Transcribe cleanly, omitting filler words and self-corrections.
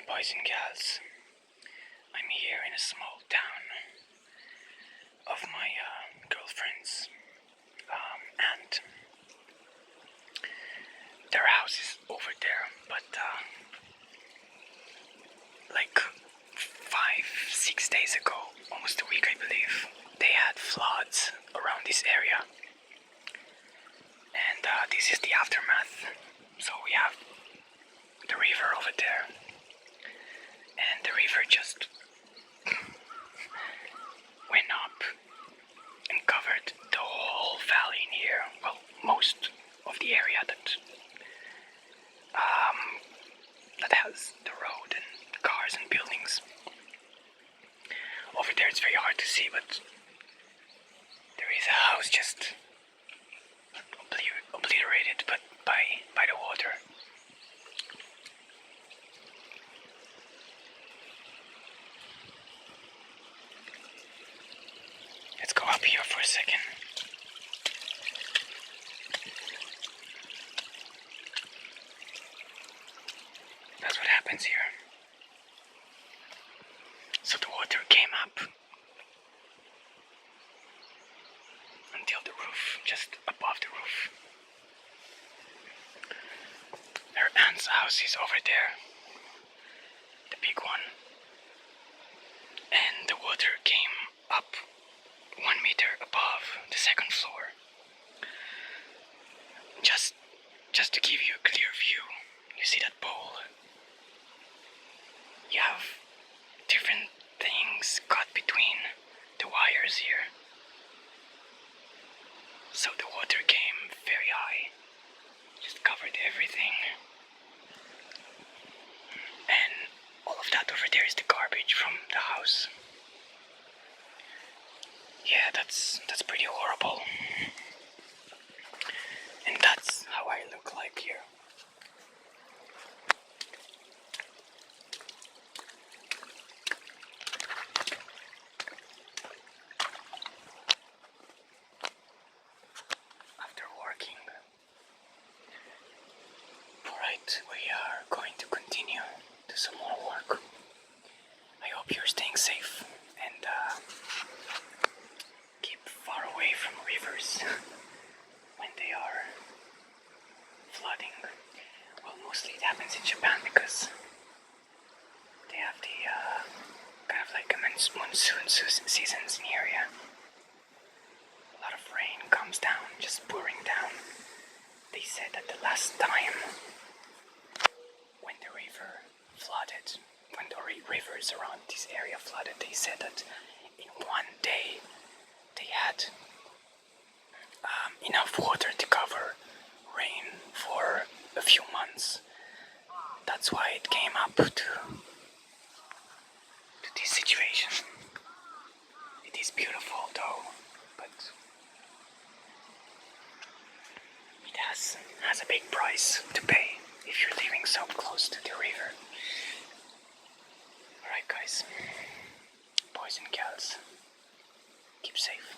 boys and gals. I'm here in a small town of my girlfriends, and their house is over there, but like 5-6 days ago, almost a week I believe, they had floods around this area, and this is the aftermath. So we have the river over there, and the river just went up and covered the whole valley in here. Well, most of the area that has the road and cars and buildings. Over there it's very hard to see, but there is a house just obliterated, but by the water. Let's go up here for a second. That's what happens here. So the water came up until the roof, just above the roof. Her aunt's house is over there, the big one. And the water came up 1 meter above the second floor. Just to give you a clear view, you see that pole? You have different things cut between the wires here. So the water came very high, just covered everything. And all of that over there is the garbage from the house. Yeah, that's pretty horrible. And that's how I look like here. After working. Alright, we are going to continue do some more work. I hope you're staying safe and keep far away from rivers when they are flooding. Well, mostly it happens in Japan because they have the kind of like a monsoon seasons in here, yeah. A lot of rain comes down, just pouring down. They said that the last time when the river flooded, when the rivers around this area flooded, they said that in one day they had enough water to cover rain for a few months. That's why it came up to this situation. It is beautiful though, but it has a big price to pay if you're living so close to the river. Alright guys, boys and gals, keep safe.